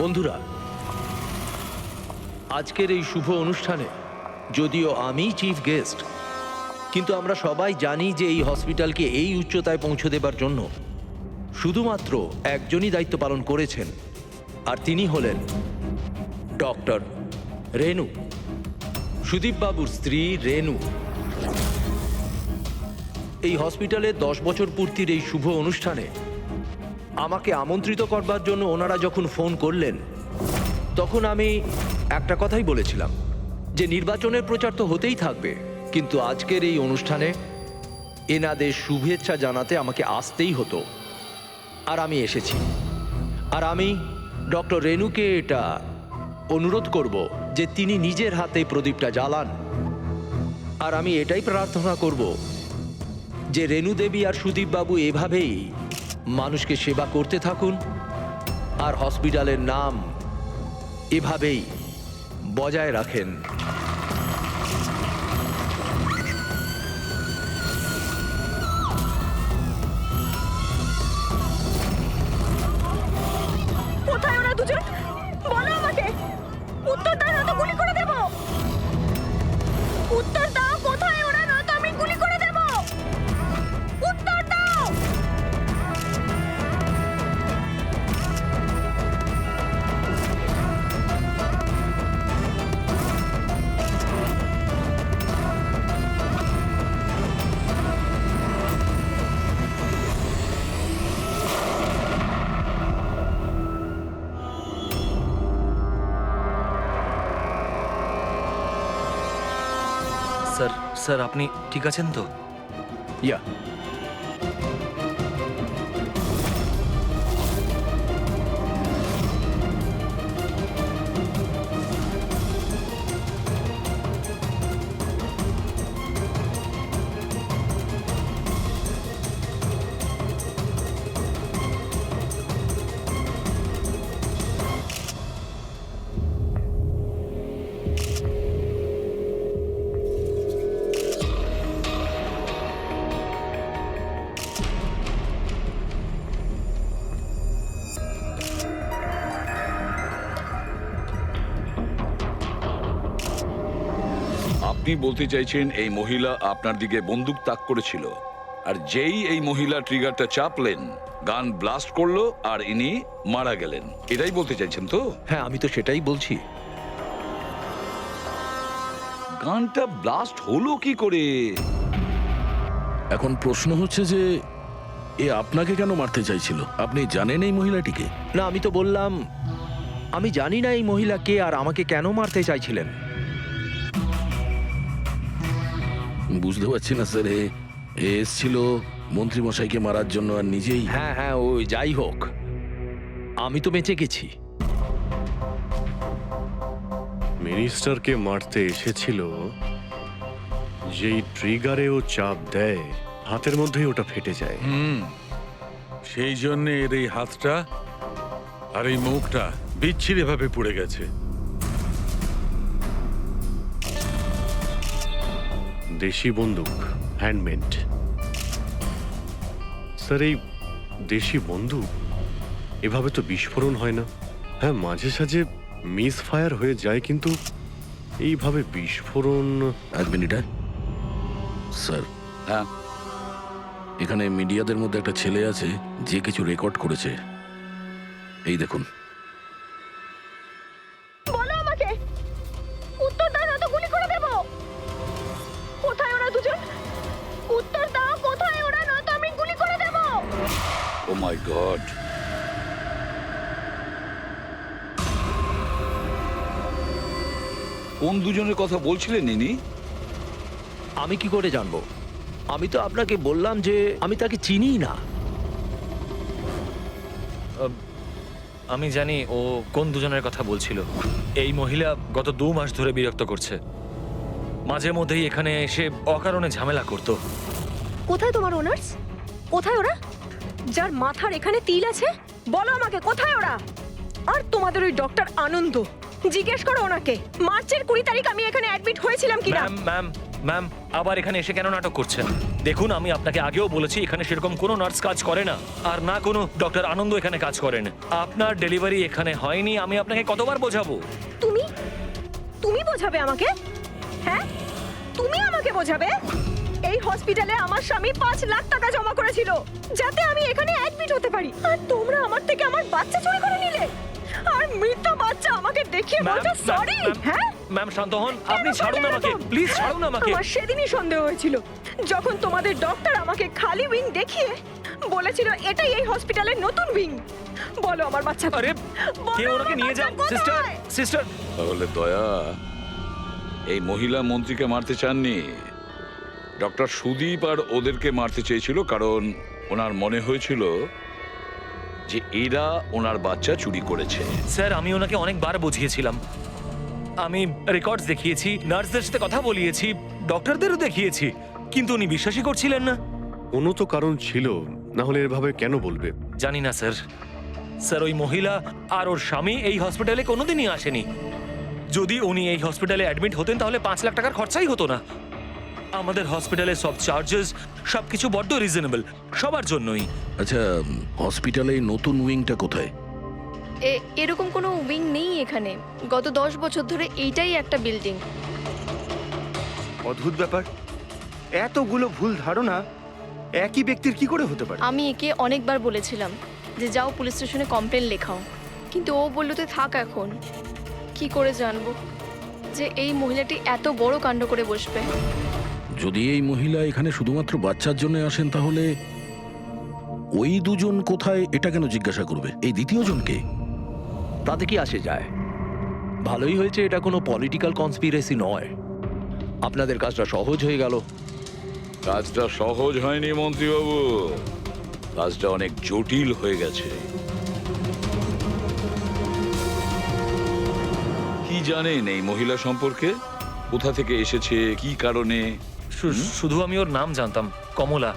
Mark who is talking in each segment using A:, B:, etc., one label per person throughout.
A: বন্ধুরা, আজকের এই শুভ অনুষ্ঠানে যদিও আমি চিফ গেস্ট, কিন্তু আমরা সবাই জানি যে এই হসপিটালকে এই উচ্চতায় পৌঁছে দেবার জন্য শুধুমাত্র একজনই দায়িত্ব পালন করেছেন, আর তিনি হলেন ডক্টর রেনু, সুদীপ বাবুর স্ত্রী রেনু। এই হসপিটালের 10 বছর পূর্তির এই শুভ অনুষ্ঠানে আমাকে আমন্ত্রিত করবার জন্য ওনারা যখন ফোন করলেন, তখন আমি একটা কথাই বলেছিলাম যে নির্বাচনের প্রচার তো হতেই থাকবে, কিন্তু আজকের এই অনুষ্ঠানে এনাদের শুভেচ্ছা জানাতে আমাকে আসতেই হতো। আর আমি এসেছি। আর আমি ডক্টর রেনুকে এটা অনুরোধ করব যে তিনি নিজের হাতে প্রদীপটা জ্বালান। আর আমি এটাই প্রার্থনা করব যে রেনু দেবী আর সুদীপ বাবু এভাবেই মানুষকে সেবা করতে থাকুন, আর হসপিটালের নাম এভাবেই বজায় রাখেন।
B: কোথায় ওরা দুজন? বলো আমাকে। উত্তর দাও, নয়তো গুলি করে দেব। উত্তর দাও, কোথায় ওরা, নয়তো আমি গুলি করে দেব। উত্তর দাও।
C: স্যার আপনি ঠিক আছেন তো?
A: ইয়া,
D: আপনি বলতে চাইছেন এই মহিলা আপনার দিকে বন্দুক তাক করেছিল, আর যেই এই মহিলা ট্রিগারটা চাপলেন, গান ব্লাস্ট করলো আর ইনি মারা গেলেন, এটাই বলতে চাইছেন তো?
A: হ্যাঁ, আমি তো সেটাই বলছি।
D: গানটা ব্লাস্ট হলো কি করে?
E: এখন প্রশ্ন হচ্ছে যে এ আপনাকে কেন মারতে চাইছিল? আপনি জানেন এই মহিলাটিকে?
A: না, আমি তো বললাম আমি জানি না এই মহিলা কে আর আমাকে কেন মারতে চাইছিলেন।
E: বুঝতে পারছি না স্যার, এ এসছিল মন্ত্রীমশাইকে মারার জন্য আর নিজেই।
A: হ্যাঁ হ্যাঁ, ওই যাই হোক, আমি তো বেঁচে গেছি।
F: মিনিস্টারকে মারতে এসেছিল, যেই ট্রিগারে ও চাপ দেয় হাতের মধ্যেই ওটা ফেটে যায়।
G: সেই জন্য এর এই হাতটা আর এই মুখটা বিচ্ছিরি ভাবে পুড়ে গেছে।
F: দেশি বন্দুক, হ্যান্ডমেড। স্যার, এই দেশি বন্দুক এভাবে তো বিস্ফোরণ হয় না। হ্যাঁ, মাঝে সাঝে মিস ফায়ার হয়ে যায়, কিন্তু এইভাবে বিস্ফোরণ।
E: এক মিনিট। স্যার,
D: হ্যাঁ,
E: এখানে মিডিয়াদের মধ্যে একটা ছেলে আছে যে কিছু রেকর্ড করেছে, এই দেখুন।
B: বলো আমাকে। উত্তর দাও, নয়তো গুলি করে দেব। কোথায় ওরা দুজন? উত্তর দাও, কোথায় ওরা, নয়তো আমি গুলি করে দেব।
D: ও মাই গড। কোন দুজনের কথা বলছিলেন ইনি?
A: আমি কি করে জানবো? আমি তো আপনাকে বললাম যে আমি তাকে চিনি না।
C: আমি জানি ও কোন দুজনের কথা বলছিল। এই মহিলা গত 2 মাস ধরে বিরক্ত করছে। মাঝে মধ্যেই এখানে এসে অকারণে ঝামেলা করতো।
B: কোথায় তোমার ওনার্স? কোথায় ওরা, যার মাথার এখানে তিল আছে? বলো আমাকে, কোথায় ওরা? আর তোমাদের ওই ডক্টর আনন্দ, জিজ্ঞেস করো ওনাকে মার্চের 20 তারিখ আমি এখানে অ্যাডমিট হয়েছিলাম কিনা।
C: ম্যাম ম্যাম আবার এখানে এসে কেন নাটক করছেন? দেখুন, আমি আপনাকে আগেও বলেছি এখানে সেরকম কোনো নার্স কাজ করে না, আর না কোনো ডক্টর আনন্দ এখানে কাজ করেন। আপনার ডেলিভারি এখানে হয়নি, আমি আপনাকে কতবার বোঝাবো?
B: তুমি তুমি বোঝাবে আমাকে? হ্যাঁ, তুমি আমাকে বোঝাবে? এই হসপিটালে আমার স্বামী 5 লাখ টাকা জমা করেছিল যাতে আমি এখানে অ্যাডমিট হতে পারি, আর তোমরা আমার থেকে আমার বাচ্চা চুরি করে নিলে, আর মৃত বাচ্চা আমাকে দেখিয়ে বলছো সরি। হ্যাঁ
C: ম্যাম শান্ত হন, আপনি ছাড়ুন আমাকে, প্লিজ ছাড়ুন আমাকে।
B: আমার সেদিনই সন্দেহ হয়েছিল যখন তোমাদের ডক্টর আমাকে খালি উইং দেখিয়ে বলেছিল এটাই এই হসপিটালের নতুন উইং। বলো আমার বাচ্চা কোথায়?
C: আরে
B: বলো
C: কে ওনাকে
B: আমার
C: নিয়ে যাও।
B: বাচ্চা
C: সিস্টার,
B: কোথায়?
C: সিস্টার।
D: তাহলে দয়া এই মহিলা মন্ত্রীকে মারতে চাননি, ডক্টর সুদীপ আর ওদেরকে মারতে চেয়েছিল, কারণ ওনার মনে হয়েছিল যে এরা ওনার বাচ্চা চুরি করেছে।
C: স্যার আমি ওনাকে অনেকবার বুঝিয়েছিলাম, আমি রেকর্ডস দেখিয়েছি, নার্সদের সাথে কথা বলিয়েছি, ডক্টরদেরও দেখিয়েছি, কিন্তু উনি বিশ্বাসই করছিলেন না।
F: কোনো তো কারণ ছিল, না হলে এভাবে কেন বলবে?
C: জানি না স্যার। স্যার ওই মহিলা আর ওর স্বামী এই হসপিটালে কোনোদিনই আসেনি। যদি উনি এই হসপিটালে অ্যাডমিট হতেন তাহলে 5 লাখ টাকার খরচাই হতো না। আমাদের হসপিটালে সব চার্জেস সবকিছু বড্ড রিজনেবল সবার জন্যই।
E: আচ্ছা, হসপিটালে এই নতুন উইংটা কোথায়?
H: এরকম কোনো উইং নেই এখানে। গত 10 বছর ধরে এইটাই একটা বিল্ডিং।
I: অদ্ভুত ব্যাপার, এতগুলো ভুল ধারণা একই ব্যক্তির কি করে হতে পারে?
H: আমি একে অনেকবার বলেছিলাম যে যাও পুলিশ স্টেশনে কমপ্লেন লেখাও, কিন্তু ও বলল তুই থাক। এখন কি করে জানবো যে এই মহিলাটি এত বড় কাণ্ড করে বসবে?
E: যদি এই মহিলা এখানে শুধুমাত্র বাচ্চার জন্য আসেন, তাহলে ওই দুজন কোথায় এটা কেন জিজ্ঞাসা করবে? এই দ্বিতীয় জনকে?
A: তাতে কি আসে যায়? ভালোই হয়েছে এটা কোনো পলিটিক্যাল কনস্পিরেসি নয়, আপনাদের কাজটা সহজ হয়ে গেল।
D: কাজটা সহজ হয়নি মন্ত্রীবাবু, কাজটা অনেক জটিল হয়ে গেছে। কি জানেন এই মহিলা সম্পর্কে? কোথা থেকে এসেছে, কি কারণে?
C: শুধু আমি ওর নাম জানতাম, কমলা।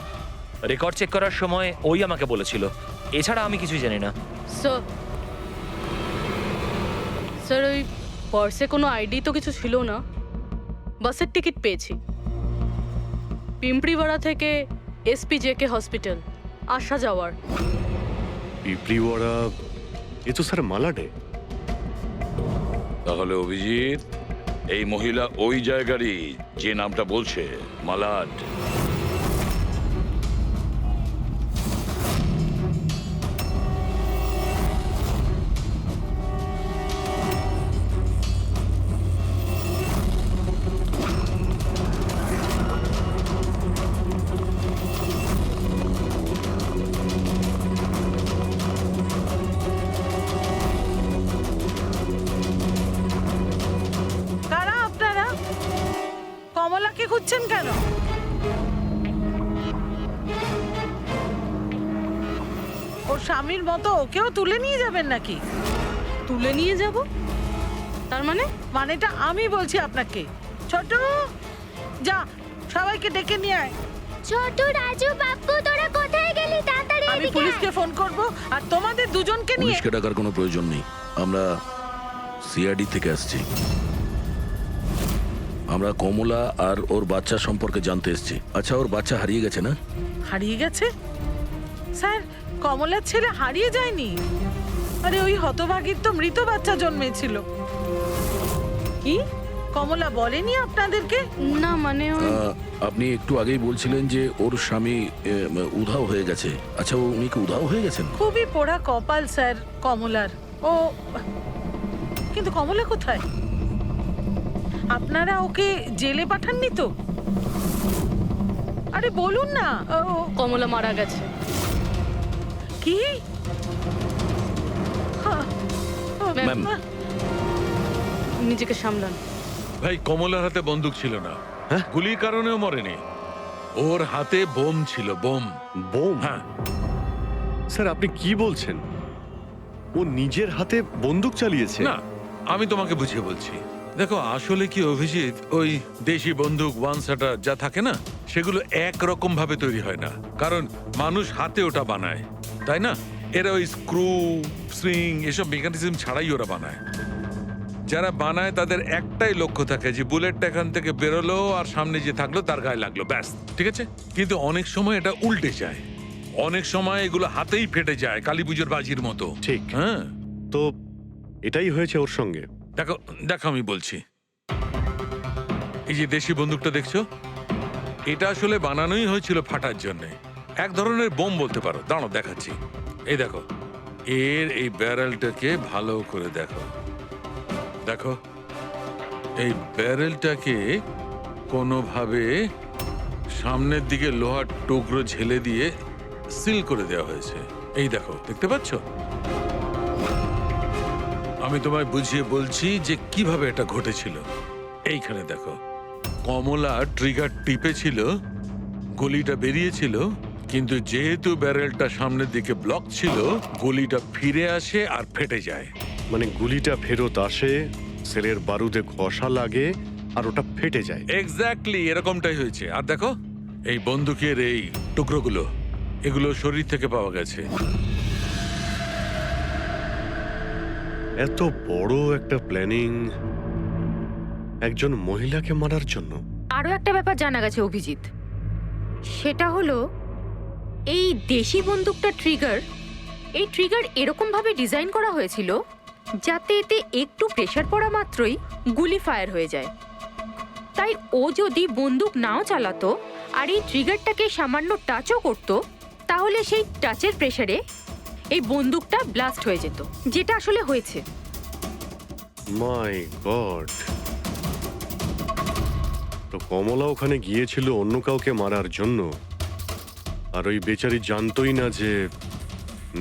C: রেকর্ড চেক করার সময় ওই আমাকে বলেছিল, এছাড়া আমি কিছুই জানি না।
J: স্যার ওই পার্সে কোনো আইডি তো কিছু ছিল না। বাসের টিকিট পেয়েছি, পিম্পড়িওয়াড়া থেকে SPJK হসপিটাল আসা যাওয়ার।
F: পিঁপড়িওয়াড়া, এ তো স্যার মালাডে।
D: তাহলে অভিজিৎ, এই মহিলা ওই জায়গারই যে নামটা বলছে, মালাড।
K: কারা আপনারা? কমলাকে খুঁজছেন কেন? ওর স্বামীর মতো ওকেও তুলে নিয়ে যাবেন নাকি?
J: তুলে নিয়ে যাব? তার মানে?
K: মানেটা আমি বলছি আপনাকে। ছোট, যা সবাইকে ডেকে নিয়ে আয়।
B: ছোট, রাজু, বাপ্পু, তোরা কোথায় গেলি? তাড়াতাড়ি
K: আমি পুলিশকে ফোন করব, আর তোমাদের দুজনকে নিয়ে।
E: পুলিশকে ডাকার কোনো প্রয়োজন নেই, আমরা CID থেকে আসছি। আমরা কমলা আর ওর বাচ্চা সম্পর্কে জানতে এসেছি। আচ্ছা, ওর বাচ্চা হারিয়ে গেছে না?
K: হারিয়ে গেছে? স্যার, কমলার ছেলে হারিয়ে যায়নি। আরে ওই হতভাগীর তো মৃত বাচ্চা জন্মেছিল। কি কমলা বলেনি আপনাদেরকে?
J: না মানে
E: আপনি একটু আগেই বলছিলেন যে ওর স্বামী উধাও হয়ে গেছে। আচ্ছা, উনি কি উধাও হয়ে গেছেন?
K: খুবই পোড়া কপাল স্যার কমলার। ও কিন্তু কমলা কোথায়? আপনারা ওকে জেলে পাঠাননি তো? আরে বলুন না।
J: কমলা মারা গেছে।
K: কি?
E: ম্যাম,
J: নিজেকে সামলান।
G: ভাই, কমলার হাতে বন্দুক ছিল না, গুলির কারণেও মরেনি। ওর হাতে বোম ছিল, বোম।
F: বোম?
G: হ্যাঁ।
F: স্যার আপনি কি বলছেন? ও নিজের হাতে বন্দুক চালিয়েছে?
G: না, আমি তোমাকে বুঝিয়ে বলছি। দেখো, আসলে কি অভিজিৎ, ওই দেশি বন্দুক ওয়ান শাটার যা থাকে না, সেগুলো একরকম ভাবে তৈরি হয় না, কারণ মানুষ হাতে ওটা বানায়, তাই না? এরা ওই স্ক্রু, স্প্রিং এসব মেকানিজম ছাড়াই ওরা বানায়। যারা বানায় তাদের একটাই লক্ষ্য থাকে যে বুলেটটা এখান থেকে বেরোলো আর সামনে যে থাকলো তার গায়ে লাগলো, ব্যাস, ঠিক আছে? কিন্তু অনেক সময় এটা উল্টে যায়, অনেক সময় এগুলো হাতেই ফেটে যায়, কালী পুজোর বাজির মতো।
F: ঠিক।
G: হ্যাঁ,
F: তো এটাই হয়েছে ওর সঙ্গে।
G: দেখো দেখো আমি বলছি, এই যে দেশি বন্দুকটা দেখছো, এটা আসলে বানানোই হয়েছিল ফাটার জন্য, এক ধরনের বোম বলতে পারো। দাঁড়াও দেখাচ্ছি, এই দেখো, এর এই ব্যারেলটাকে ভালো করে দেখো, দেখো এই ব্যারেলটাকে কোনোভাবে সামনের দিকে লোহার টুকরো ঝেলে দিয়ে সিল করে দেওয়া হয়েছে। এই দেখো, দেখতে পাচ্ছ? আমি তোমায় বুঝিয়ে বলছি যে কিভাবে এটা ঘটেছিল। এইখানে দেখো, কমলা ট্রিগার টিপেছিল, গুলিটা বেরিয়েছিল, কিন্তু যেহেতু ব্যারেলটা সামনের দিকে ব্লক ছিল, গুলিটা ফিরে আসে আর ফেটে যায়।
F: মানে গুলিটা ফেরত আসে, সেলের বারুদে ঘষা লাগে আর ওটা ফেটে যায়।
G: এক্স্যাক্টলি এরকমটাই হয়েছে। আর দেখো এই বন্দুকের এই টুকরোগুলো, এগুলো শরীর থেকে পাওয়া গেছে।
F: এত বড় একটা প্ল্যানিং একজন মহিলাকে মারার জন্য।
B: আরও একটা ব্যাপার জানা গেছে অভিজিৎ, সেটা হলো এই দেশি বন্দুকটা এই ট্রিগার এরকমভাবে ডিজাইন করা হয়েছিল যাতে এতে একটু প্রেসার পড়া মাত্রই গুলি ফায়ার হয়ে যায়। তাই ও যদি বন্দুক নাও চালাতো আর এই ট্রিগারটাকে সামান্য টাচও করতো, তাহলে সেই টাচের প্রেসারে এই বন্দুকটা ব্লাস্ট হয়ে যেত, যেটা আসলে হয়েছে।
F: মাই গড! তো কমলা ওখানে গিয়েছিল অন্য কাউকে মারার জন্য, আর ওই বেচারি জানতোই না যে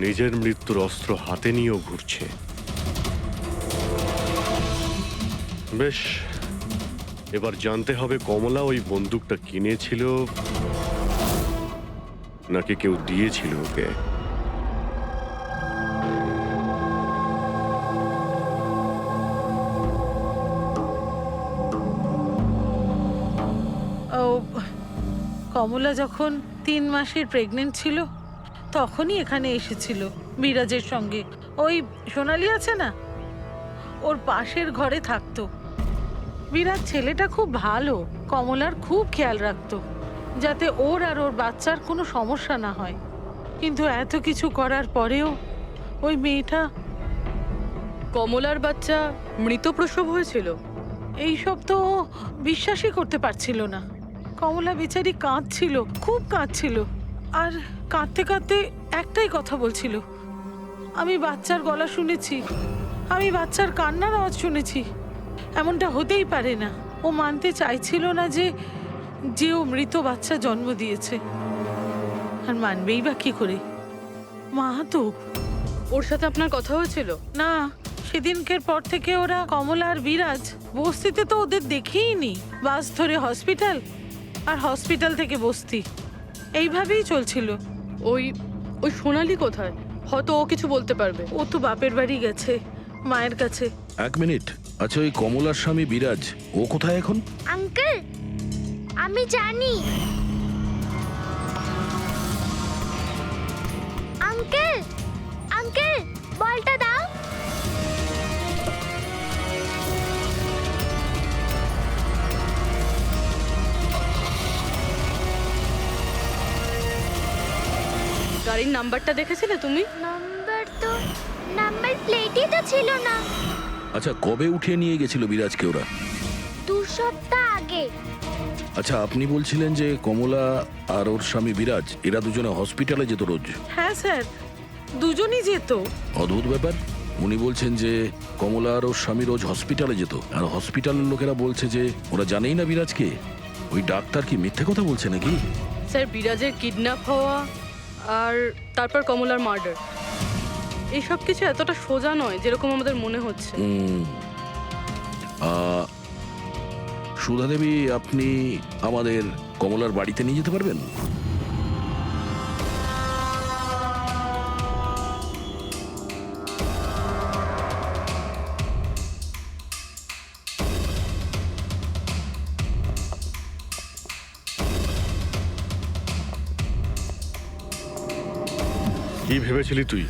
F: নিজের মৃত্যুর অস্ত্র হাতে নিয়েও ঘুরছে। বেশ, এবার জানতে হবে কমলা ওই বন্দুকটা কিনেছিল নাকি কেউ দিয়েছিল ওকে।
K: ও, কমলা যখন 3 মাসের প্রেগনেন্ট ছিল তখনই এখানে এসেছিল মিরাজের সঙ্গে। ওই সোনালি আছে না, ওর পাশের ঘরে থাকতো। বিরাজ ছেলেটা খুব ভালো, কমলার খুব খেয়াল রাখতো যাতে ওর আর ওর বাচ্চার কোনো সমস্যা না হয়। কিন্তু এত কিছু করার পরেও ওই মেয়েটা,
J: কমলার বাচ্চা মৃত প্রসব হয়েছিল।
K: এইসব তো ও বিশ্বাসই করতে পারছিল না। কমলা বেচারি কাঁদছিল, খুব কাঁদছিল, আর কাঁদতে কাঁদতে একটাই কথা বলছিল, আমি বাচ্চার গলা শুনেছি, আমি বাচ্চার কান্নার আওয়াজ শুনেছি, এমনটা হতেই পারে না। ও মানতে চাইছিল না যে ও মৃত বাচ্চা জন্ম দিয়েছে, আর মানবেই বা কি করে? মা তো।
J: ওর সাথে আপনার কথা হয়েছিল?
K: না, সেদিনকের পর থেকে ওরা, কমলা আর বিরাজ, বস্তিতে তো ওদের দেখেই নি। বাস ধরে হসপিটাল, আর হসপিটাল থেকে বস্তি, এইভাবেই চলছিল।
J: ওই ওই সোনালি কোথায়? হয়তো ও কিছু বলতে পারবে।
K: ও তো বাপের বাড়ি গেছে, মায়ের কাছে।
E: এক মিনিট, আচ্ছা ওই কমলার স্বামী বিরাজ ও কোথায় এখন?
L: আঙ্কেল, আমি জানি। আঙ্কেল, আঙ্কেল, বলটা দাও।
J: গাড়ির নাম্বারটা দেখেছিলে তুমি?
L: নাম্বার প্লেটই তো ছিল না।
E: আচ্ছা কবে উঠিয়ে নিয়ে গেছিল বিরাজকে ওরা?
L: 2 সপ্তাহ আগে।
E: আচ্ছা আপনি বলছিলেন যে কমলা আর ওর স্বামী বিরাজ এরা দুজনে হসপিটালে যেত রোজ?
K: হ্যাঁ স্যার, দুজনই যেত।
E: অদ্ভুত ব্যাপার, উনি বলছেন যে কমলা আর ওর স্বামী রোজ হসপিটালে যেত, আর হসপিটালের লোকেরা বলছে যে ওরা জানেই না বিরাজকে। ওই ডাক্তার কি মিথ্যে কথা বলছে নাকি?
J: স্যার, বিরাজের কিডন্যাপ হওয়া আর তারপর কমলার মার্ডার, এইসব কিছু এতটা সোজা নয় যেরকম আমাদের মনে হচ্ছে।
E: সুধা দেবী, আপনি আমাদের কমলার বাড়িতে নিয়ে যেতে পারবেন?
F: কি ভেবেছিলি তুই?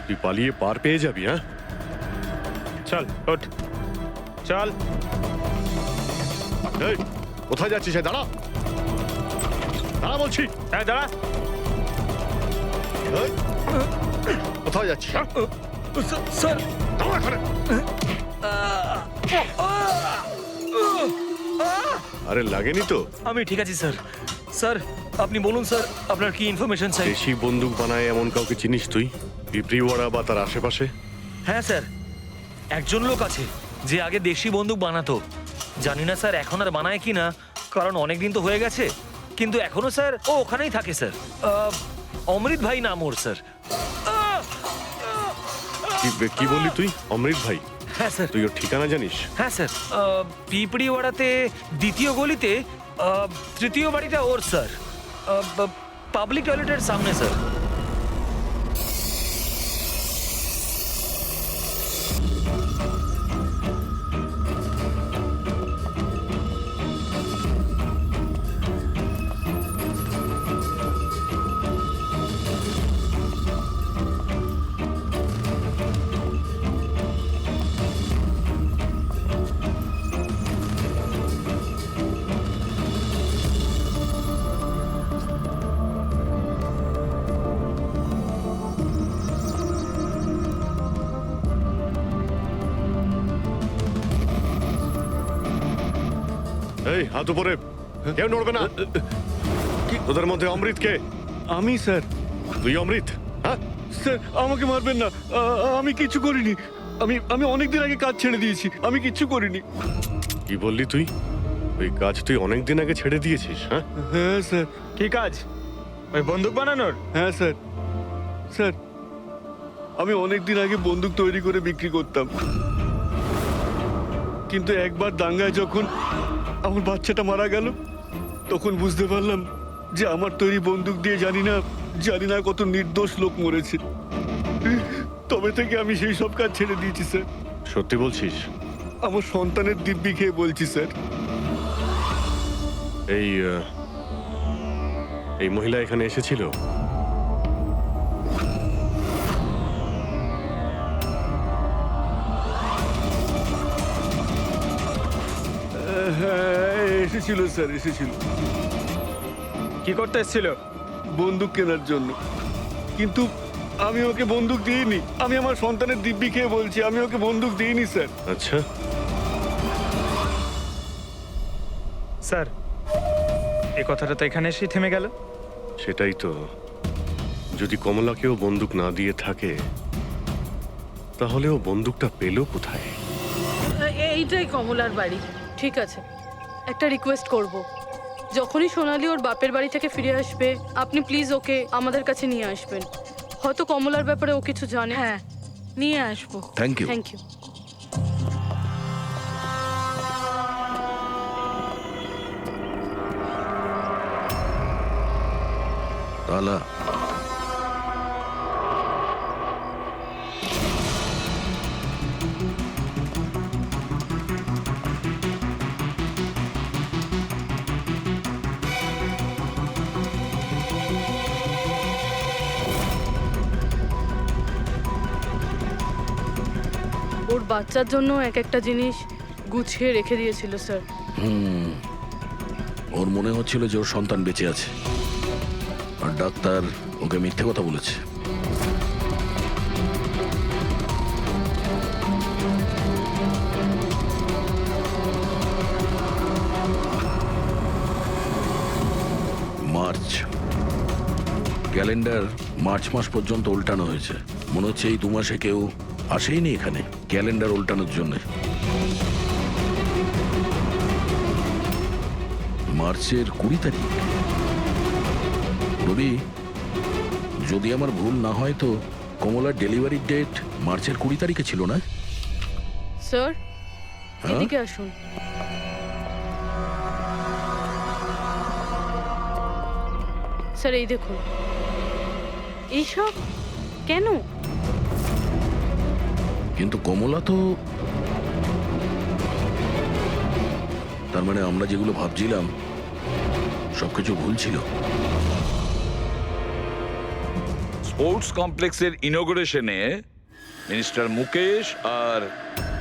F: তুই পালিয়ে পার পেয়ে যাবি? হ্যাঁ, চল ওঠ চল। এই, কোথায় যাচ্ছিস? দাঁড়া দাঁড়া বলছি।
C: হ্যাঁ দাঁড়া।
F: এই, কোথায় যাচ্ছিস?
C: স্যার
F: দাঁড়া এখানে। আরে লাগেনি তো?
C: আমি ঠিক আছি স্যার। স্যার আপনি বলুন স্যার, আপনার কি ইনফরমেশন চাই?
F: দেশি বন্দুক বানায় এমন কাউকে চিনিস তুই, পিঁপড়িওয়াড়া বা তার আশেপাশে?
C: হ্যাঁ স্যার, একজন লোক আছে যে আগে দেশি বন্দুক বানাতো। জানি না স্যার এখন আর বানায় কি না, কারণ অনেক দিন তো হয়ে গেছে। কিন্তু এখনো স্যার ও ওখানেই থাকে স্যার। অমৃত ভাই নাম ওর স্যার।
F: কি বললি তুই? অমৃত ভাই?
C: হ্যাঁ স্যার।
F: তুই ওর ঠিকানা জানিস?
C: হ্যাঁ স্যার, পিঁপড়িওয়াড়াতে দ্বিতীয় গলিতে তৃতীয় বাড়িটা ওর স্যার। পাবলিক টয়লেটের সামনে স্যার।
F: এই হাত উপরে, কেউ নড়বে না। তোদের মধ্যে অমৃত কে?
I: আমি স্যার।
F: তুই অমৃত? হ্যাঁ
I: স্যার আমাকে মারবেন না, আমি কিছু করিনি। আমি অনেকদিন আগে কাজ ছেড়ে দিয়েছি, আমি কিচ্ছু করিনি।
F: কি বললি তুই? ওই কাজ তুই অনেকদিন আগে ছেড়ে দিয়েছিস? হ্যাঁ
I: হ্যাঁ স্যার।
M: কি কাজ? ওই বন্দুক বানানোর?
I: হ্যাঁ স্যার। স্যার আমি অনেকদিন আগে বন্দুক তৈরি করে বিক্রি করতাম, কিন্তু একবার দাঙ্গায় যখন আমার বাচ্চাটা মারা গেল, তখন বুঝতে পারলাম যে আমার তৈরি বন্দুক দিয়ে জানি না কত নির্দোষ লোক মরেছে। তবে থেকে আমি সেই সব কাজ ছেড়ে দিয়েছি স্যার।
F: সত্যি বলছিস?
I: আমার সন্তানের দিব্যি খেয়ে বলছি স্যার।
F: এই মহিলা এখানে এসেছিল?
I: হ্যাঁ এসেছিল স্যার, এসেছিল।
M: কি করতে এসেছিল?
I: বন্দুক কেনার জন্য, কিন্তু আমি ওকে বন্দুক দিইনি। আমি আমার সন্তানের দিব্যি খেয়ে বলছি, আমি ওকে বন্দুক দিইনি স্যার।
F: আচ্ছা,
M: স্যার এই কথাটা তো এখানে এসেই থেমে গেল।
F: সেটাই তো। যদি কমলাকেও বন্দুক না দিয়ে থাকে, তাহলে ও বন্দুকটা পেল কোথায়?
J: এইটাই কমলার বাড়ি। ঠিক আছে, একটা রিকোয়েস্ট করব, যখনই সোনালি ওর বাপের বাড়ি থেকে ফিরে আসবে আপনি প্লিজ ওকে আমাদের কাছে নিয়ে আসবেন। হয়তো কমলার ব্যাপারে ও কিছু জানে।
K: হ্যাঁ নিয়ে আসবো।
E: Thank you.
J: Thank you.
E: তালা
J: ওর বাচ্চার জন্য এক একটা জিনিস গুছিয়ে রেখে দিয়েছিল স্যার।
E: ওর মনে হচ্ছিল যে ওর সন্তান বেঁচে আছে, আর ডাক্তার ওকে মিথ্যে কথা বলেছে। মার্চ ক্যালেন্ডার মার্চ মাস পর্যন্ত উল্টানো হয়েছে। মনে হচ্ছে এই 2 মাসে কেউ আসেইনি এখানে ক্যালেন্ডার উল্টানোর জন্য। মার্চের 20 তারিখ। রবি, যদি আমার ভুল না হয় তো কমলার ডেলিভারির ডেট মার্চের 20 তারিখে ছিল না?
J: স্যার
E: হ্যাঁ?
J: এদিকে আসুন। স্যার এই দেখুন, এইসব কেন?
E: কিন্তু কমলা তো, তার মানে আমরা যেগুলো ভাবছিলাম সবকিছু ভুল ছিল।
D: স্পোর্টস কমপ্লেক্সের ইনোগ্রেশনে মিনিস্টার মুকেশ আর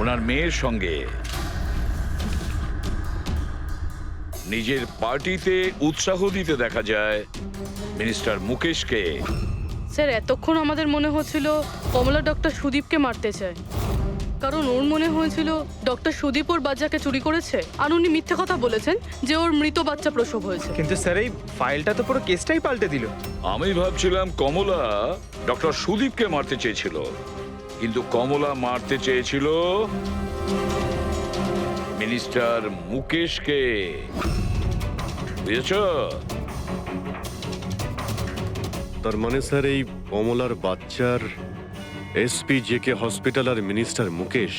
D: ওনার মেয়ের সঙ্গে নিজের পার্টিতে উৎসাহ দিতে দেখা যায় মিনিস্টার মুকেশকে।
J: স্যার এতক্ষণ আমাদের মনে হচ্ছিল কমলা ডক্টর সুদীপকে মারতে চায়, কারণ ওর মনে হয়েছিল ডক্টর সুদীপ ওর বাচ্চাকে চুরি করেছে, আর উনি মিথ্যে কথা বলেছেন যে ওর মৃত বাচ্চা প্রসব হয়েছে।
M: কিন্তু স্যার এই ফাইলটা তো পুরো কেসটাই পাল্টে দিল।
D: আমি ভাবছিলাম কমলা ডক্টর সুদীপকে মারতে চেয়েছিল, কিন্তু কমলা মারতে চেয়েছিল মিনিস্টার মুকেশকে। বুঝেছ?
F: তার মানে স্যার এই কমলার বাচ্চার এসপি জেকে হসপিটাল আর মিনিস্টার মুকেশ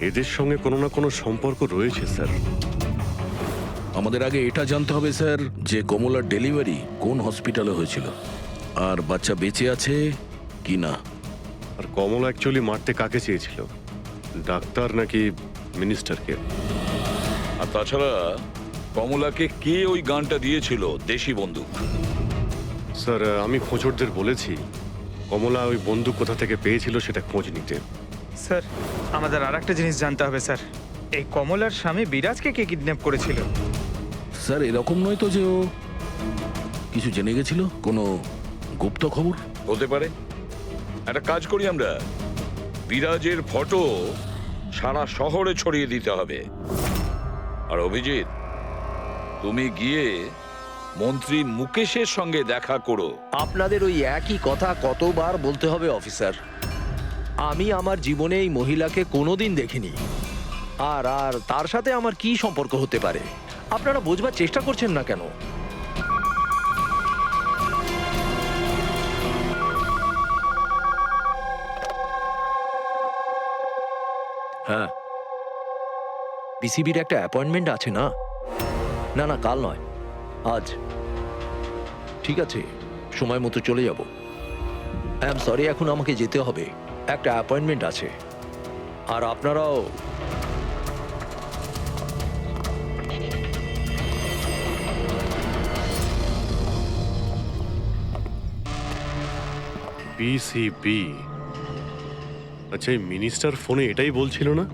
F: এদের সঙ্গে কোনো না কোনো সম্পর্ক রয়েছে স্যার।
E: আমাদের আগে এটা জানতে হবে স্যার যে কমলার ডেলিভারি কোন হসপিটালে হয়েছিল আর বাচ্চা বেঁচে আছে কি না।
F: আর কমলা অ্যাকচুয়ালি মারতে কাকে চেয়েছিল, ডাক্তার নাকি মিনিস্টারকে?
D: আর তাছাড়া কমলাকে কে ওই গানটা দিয়েছিল, দেশি বন্দুক?
F: স্যার আমি খোঁজরদের বলেছি কমলা ওই বন্দুক কোথা থেকে পেয়েছিল সেটা খোঁজ নিতে।
M: স্যার আমাদের আর একটা জিনিস জানতে হবে স্যার, এই কমলার স্বামী বিরাজকে কে কিডন্যাপ করেছিল?
E: স্যার এরকম নয় তো যে ও কিছু জেনে গেছিল, কোনো গুপ্ত খবর?
D: হতে পারে। একটা কাজ করি আমরা, বিরাজের ফটো সারা শহরে ছড়িয়ে দিতে হবে। আর অভিজিৎ, তুমি গিয়ে মন্ত্রী মুকেশের সঙ্গে দেখা করো।
A: আপনাদের ওই একই কথা কতবার বলতে হবে অফিসার? আমি আমার জীবনে এই মহিলাকে কোনোদিন দেখিনি, আর আর তার সাথে আমার কি সম্পর্ক হতে পারে? আপনারা বোঝবার চেষ্টা করছেন না কেন? হ্যাঁ, বিসিবির একটা অ্যাপয়েন্টমেন্ট আছে না? না না, কাল নয়, আজ। ঠিক আছে, সময় মতো চলে যাব। আই এম সরি, এখন আমাকে যেতে হবে, একটা অ্যাপয়েন্টমেন্ট আছে। আর আপনারাও।
F: বিসিবি, আচ্ছা এই মিনিস্টার ফোনে এটাই বলছিল না?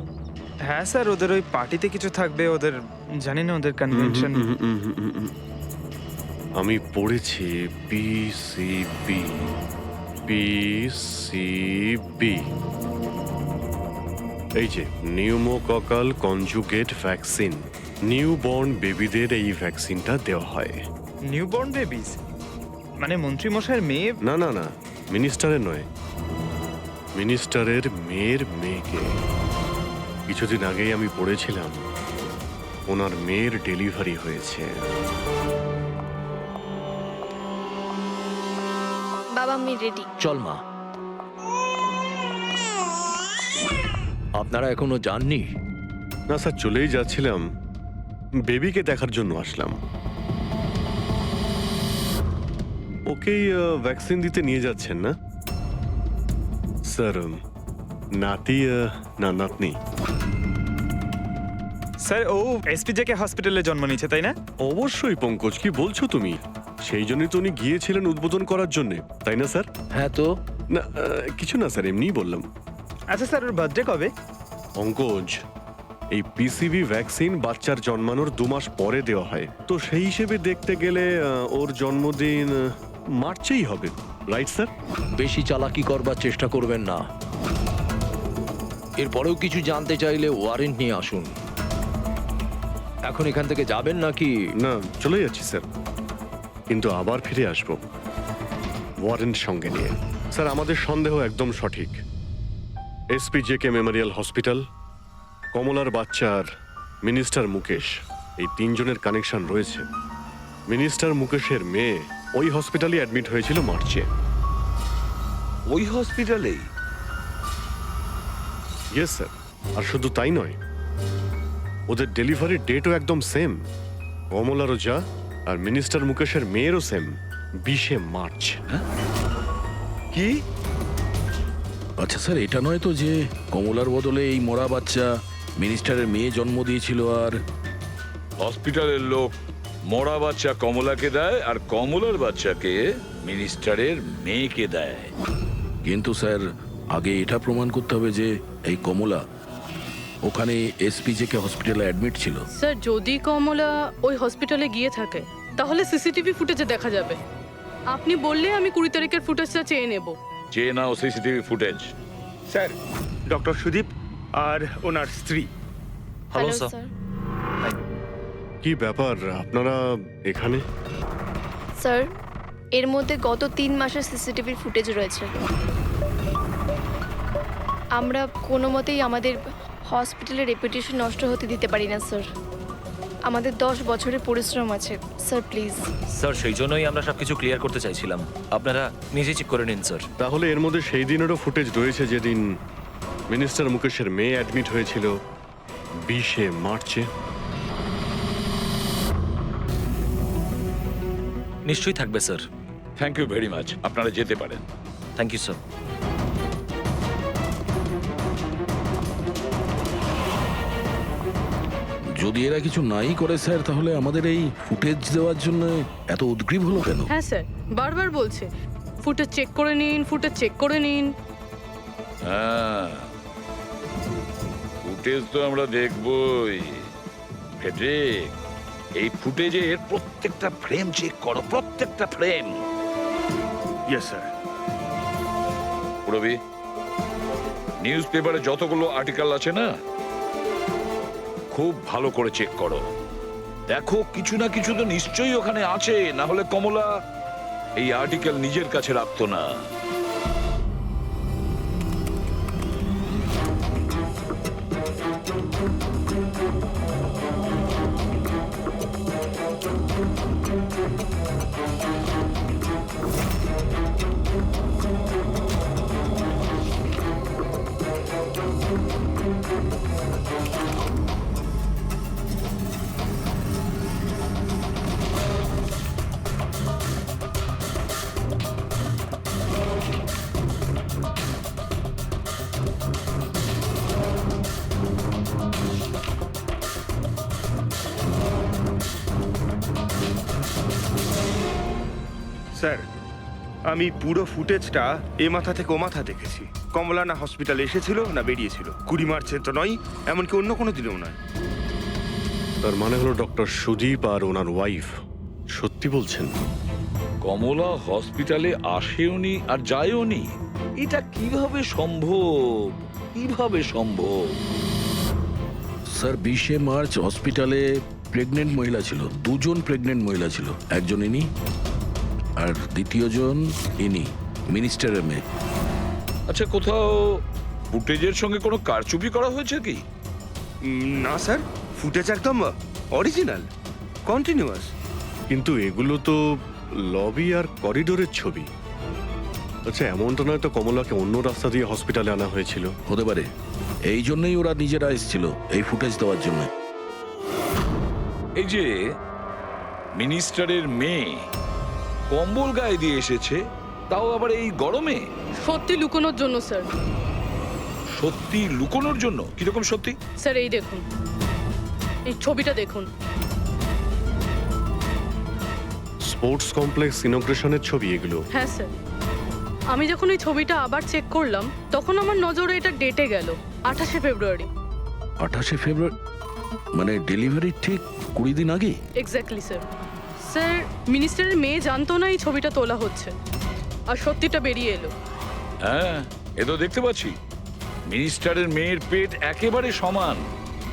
M: হ্যাঁ স্যার, ওদের ওই পার্টিতে কিছু থাকবে, ওদের জানি না ওদের কনভেনশন।
F: আমি পড়েছি বিসিবি, বিসিবি, এই যে নিউমোককাল কনজুগেট ভ্যাকসিন, নিউবর্ন বেবিদের এই ভ্যাকসিনটা দেওয়া হয়।
M: নিউবর্ন বেবিস মানে মন্ত্রী মশাইয়ের মেয়ে?
F: না না না, মিনিস্টারের নয়, মিনিস্টারের মেয়ের মেয়েকে। কিছুদিন আগেই আমি পড়েছিলাম ওনার মেয়ের ডেলিভারি হয়েছে।
H: বাবা আমি রেডি।
A: চল মা। আপনারা এখনো যাননি?
F: না স্যার, চলেই যাচ্ছিলাম, বেবিকে দেখার জন্য আসলাম। ওকেই ভ্যাকসিন দিতে নিয়ে যাচ্ছেন না স্যার? নাতি না নাতনি?
M: স্যার ও এসপিজেকে হসপিটালে জন্ম নিয়েছে, তাই না?
F: অবশ্যই পঙ্কজ, কি বলছো তুমি? সেই জন্যই তো উনি গিয়েছিলেন উদ্বোধন করার জন্য, তাই না স্যার?
A: হ্যাঁ তো।
F: না কিছু না স্যার, এমনিই বললাম।
M: আচ্ছা স্যার, ওর বার্থডে কবে?
F: পঙ্কজ, এই পিসিবি ভ্যাকসিন বাচ্চার জন্মানোর 2 মাস পরে দেওয়া হয়, তো সেই হিসেবে দেখতে গেলে ওর জন্মদিন মার্চেই হবে, রাইট স্যার?
A: বেশি চালাকি করবার চেষ্টা করবেন না। এরপরেও কিছু জানতে চাইলে ওয়ারেন্ট নিয়ে আসুন। এখন এখান থেকে যাবেন নাকি?
F: না, চলে যাচ্ছি স্যার, কিন্তু আবার ফিরে আসবো ওয়ারেন্ট সঙ্গে নিয়ে। স্যার আমাদের সন্দেহ একদম সঠিক। এসপি জেকে মেমোরিয়াল হসপিটাল, কমলার বাচ্চার মিনিস্টার মুকেশ, এই 3 জনের কানেকশন রয়েছে। মিনিস্টার মুকেশের মেয়ে ওই হসপিটালে অ্যাডমিট হয়েছিল মার্চে।
D: ওই হসপিটালেই?
F: ইয়েস স্যার, আর শুধু তাই নয়, ওদের ডেলিভারির ডেটও একদম সেম। কমলারও যা আর মিনিস্টার মুকেশের মেয়েরও সেম, 20শে মার্চ।
D: কি?
E: আচ্ছা স্যার, এটা নয় তো যে কমলার বদলে এই মরা বাচ্চা মিনিস্টারের মেয়ে জন্ম দিয়েছিল আর
D: হসপিটালের লোক মরা বাচ্চা কমলাকে দেয় আর কমলার বাচ্চাকে মিনিস্টারের মেয়েকে দেয়?
E: কিন্তু স্যার আগে এটা প্রমাণ করতে হবে যে এই কমলা ওখানে এসপিজেকে হসপিটালে অ্যাডমিট ছিল।
J: স্যার যদি কমলা ওই হসপিটালে গিয়ে থাকে তাহলে সিসিটিভি ফুটেজে দেখা যাবে। আপনি বললে আমি 20 তারিখের ফুটেজটা চেয়ে নেব।
D: চেয়ে নাও CCTV footage.
M: Sir, doctor Sudip আর ওনার স্ত্রী।
C: Hello
H: hello
C: sir.
H: স্যার।
F: কি ব্যাপার আপনারা এখানে?
H: স্যার, এর মধ্যে গত 3 মাসের সিসিটিভির ফুটেজ রয়েছে। আমরা কোনো মতেই আমাদের হসপিটালের রেপুটেশন নষ্ট হতে দিতে পারি না স্যার। আমাদের 10 বছরের পরিশ্রম আছে স্যার, প্লিজ।
C: স্যার সেই জন্যই আমরা সবকিছু ক্লিয়ার করতে চাইছিলাম, আপনারা নিজে চেক করে নিন স্যার।
F: তাহলে এর মধ্যে সেই দিনেরও ফুটেজ রয়েছে যেদিন মিনিস্টার মুকেশের মেয়ে অ্যাডমিট হয়েছিল 20শে মার্চে।
C: নিশ্চয়ই থাকবে sir.
D: Thank you very much, আপনারা যেতে পারেন।
C: Thank you sir.
E: যদি এরা কিছু নাই করে স্যার, তাহলে আমাদের এই ফুটেজ দেওয়ার জন্য এত উদ্গ্রীব হলো কেন?
J: হ্যাঁ স্যার, বারবার বলছে ফুটেজ চেক করে নিন, ফুটেজ চেক করে নিন।
D: হ্যাঁ, ফুটেজ তো আমরা দেখবই। ফেডরিক, এই ফুটেজের প্রত্যেকটা ফ্রেম চেক করো, প্রত্যেকটা ফ্রেম।
M: Yes sir.
D: পুরবি, নিউজ পেপারে যতগুলো আর্টিকেল আছে না, খুব ভালো করে চেক করো। দেখো কিছু না কিছু তো নিশ্চয়ই ওখানে আছে, না হলে কমলা এই আর্টিকেল নিজের কাছে রাখতো না।
M: স্যার, আমি পুরো ফুটেজটা এ মাথা থেকে ও মাথা দেখেছি। কমলা না হসপিটালে এসেছিল না বেরিয়েছিল। 20 মার্চে তো নয়, এমনকি অন্য কোনো দিনেও নয়।
F: তার মানে হলো ডক্টর সুদীপ আর ওনার ওয়াইফ সত্যি বলছেন?
D: কমলা হসপিটালে আসেওনি আর যায়ওনি, এটা কিভাবে সম্ভব? কিভাবে সম্ভব?
E: স্যার 20শে মার্চ হসপিটালে প্রেগনেন্ট মহিলা ছিল, 2 জন প্রেগনেন্ট মহিলা ছিল। একজন ইনি আর দ্বিতীয়জন ইনি, মিনিস্টারের মেয়ে।
D: আচ্ছা, কোথাও ফুটেজের সঙ্গে কোনো কারচুপি করা হয়েছে কি?
M: না স্যার, ফুটেজ একদম অরিজিনাল, কন্টিনিউয়াস।
F: কিন্তু এগুলো তো লবি আর করিডোরের ছবি। আচ্ছা, এমনটা নয় তো কমলাকে অন্য রাস্তা দিয়ে হসপিটালে আনা হয়েছিল?
E: হতে পারে, এই জন্যই ওরা নিজেরা এসেছিল এই ফুটেজ দেওয়ার জন্য।
D: এই যে মিনিস্টারের মেয়ে কম্বল গায়ে দিয়ে এসেছে, তাও আবার এই গরমে।
J: সত্যি লুকোনোর জন্য স্যার।
D: সত্যি লুকোনোর জন্য? কিরকম সত্যি?
J: স্যার এই দেখুন, এই ছবিটা দেখুন।
F: স্পোর্টস কমপ্লেক্স ইনগ্রেশনের ছবি এগুলো?
J: হ্যাঁ স্যার, আমি যখন এই ছবিটা আবার চেক করলাম তখন আমার নজরে এটা ডেটে গেল 28শে ফেব্রুয়ারি।
E: 28শে ফেব্রুয়ারি মানে ডেলিভারি ঠিক 20 দিন আগে?
J: Exactly sir. স্যার, মিনিস্টারের মেয়ে জানতো না এই ছবিটা তোলা হচ্ছে, আর সত্যিটা বেরিয়ে এলো।
D: হ্যাঁ, এ তো দেখতে পাচ্ছি। মিনিস্টারের মেয়ের পেট একেবারে সমান,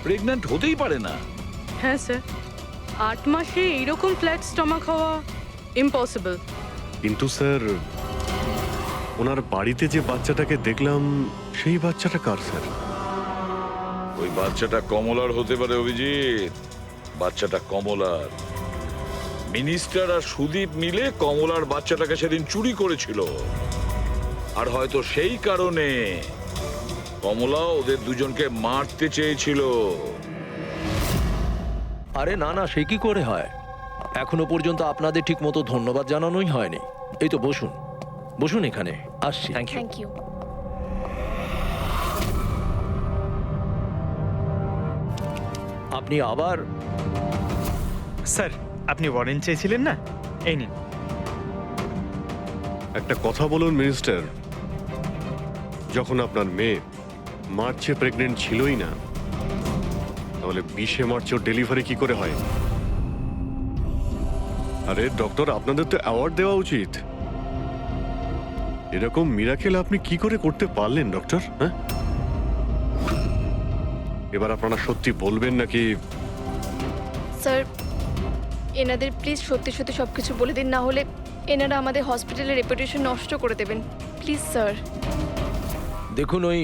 D: প্রেগন্যান্ট হতেই পারে না।
J: হ্যাঁ স্যার, 8 মাসে এইরকম ফ্ল্যাট স্টমাক হওয়া ইম্পসিবল।
F: কিন্তু স্যার, ওনার বাড়িতে যে বাচ্চাটাকে দেখলাম সেই বাচ্চাটা কার স্যার?
D: ওই বাচ্চাটা কমলার হতে পারে অভিজিৎ, বাচ্চাটা কমলার। মিনিস্টার আর সুদীপ মিলে কমলার বাচ্চাটাকে সেদিন চুরি করেছিল, আর হয়তো সেই কারণে কমলা ওদের দুজনকে মারতে চেয়েছিল।
A: আরে না না, সে কি করে হয়? এখনো পর্যন্ত আপনাদের ঠিক মতো ধন্যবাদ জানানোই হয়নি। এই তো বসুন, বসুন এখানে, আসছি।
C: Thank you.
H: Thank you.
A: আপনি আবার?
M: স্যার, আপনি ওয়ারেন্ট চেয়েছিলেন না, এই নিন।
F: একটা কথা বলুন মিনিস্টার, যখন আপনার মেয়ে মার্চে প্রেগনেন্ট ছিলই না, তাহলে 20 মার্চ ওর ডেলিভারি কি করে হয়? আরে ডক্টর, আপনাদের তো অ্যাওয়ার্ড দেওয়া উচিত। এরকম মিরাকেল আপনি কি করে করতে পারলেন ডক্টর? হ্যাঁ, এবার আপনারা সত্যি বলবেন নাকি?
H: স্যার এনাদের প্লিজ সত্যি সত্যি সব কিছু বলে দিন, না হলে এনারা আমাদের হসপিটালের রেপুটেশন নষ্ট করে দেবেন। Please sir.
A: দেখুন, ওই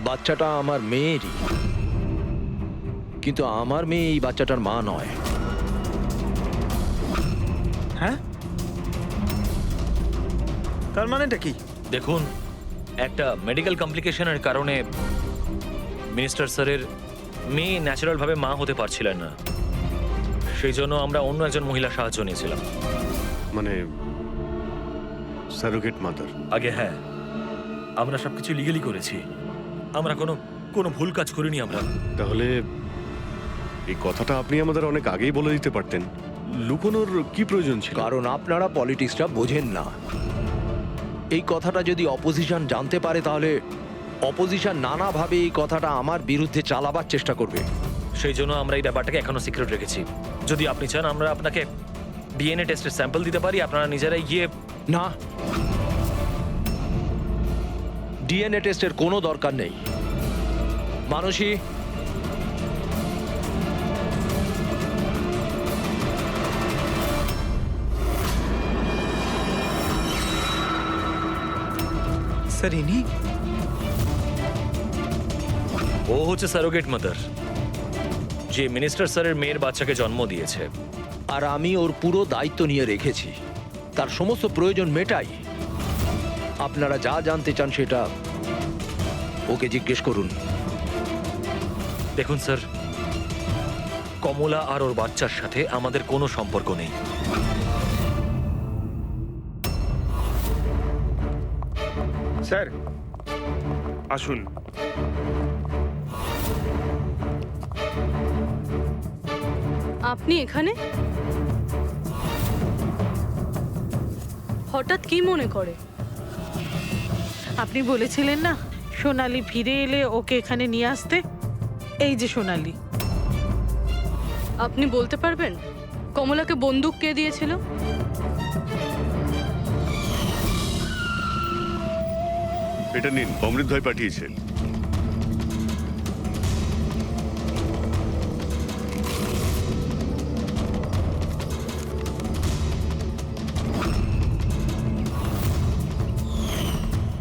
A: বাচ্চাটা আমার মেয়েরই, কিন্তু আমার মেয়ে এই বাচ্চাটার মা নয়।
M: হ্যাঁ, তার মানেটা কি?
C: দেখুন, একটা মেডিকেল কমপ্লিকেশনের কারণে মিনিস্টার স্যারের মেয়ে ন্যাচারালভাবে মা হতে পারছিলেন না, সেই জন্য আমরা অন্য একজন মহিলা সাহায্য নিয়েছিলাম।
F: মানে সারোগেট মাদার?
C: আগে হ্যাঁ, আমরা সবকিছু লিগেলি করেছি, আমরা কোনো ভুল কাজ করিনি আমরা।
F: তাহলে এই কথাটা আপনি আমাদের অনেক আগেই বলে দিতে পারতেন। লুকোনোর কি প্রয়োজন ছিল?
A: কারণ আপনারা পলিটিক্সটা বোঝেন না। এই কথাটা যদি অপোজিশন জানতে পারে তাহলে অপোজিশন নানাভাবে এই কথাটা আমার বিরুদ্ধে চালাবার চেষ্টা করবে।
C: সেই জন্য আমরা এই ব্যাপারটাকে এখনো সিক্রেট রেখেছি। যদি আপনি চান আমরা আপনাকে ডিএনএ টেস্টের স্যাম্পল দিতে পারি, আপনারা নিজেরাই গিয়ে।
A: না, ডিএনএ টেস্টের কোনো দরকার নেই। মানসী,
M: স্যার, ইনি?
C: ও হচ্ছে সারোগেট মাদার, যে মিনিস্টার স্যারের মেয়ের বাচ্চাকে জন্ম দিয়েছে।
A: আর আমি ওর পুরো দায়িত্ব নিয়ে রেখেছি, তার সমস্ত প্রয়োজন মেটাই। আপনারা যা জানতে চান সেটা ওকে জিজ্ঞেস করুন।
C: দেখুন স্যার, কমলা আর ওর বাচ্চার সাথে আমাদের কোনো সম্পর্ক নেই।
M: স্যার আসুন।
J: আপনি এখানে হঠাৎ কি মনে করে?
K: আপনি বলেছিলেন না সোনালি ফিরে এলে ওকে এখানে নিয়ে আসতে। এই যে সোনালি।
J: আপনি বলতে পারবেন কমলাকে বন্দুক কে দিয়েছিল?
F: এটা নিন, অমৃত ভাই পাঠিয়েছে।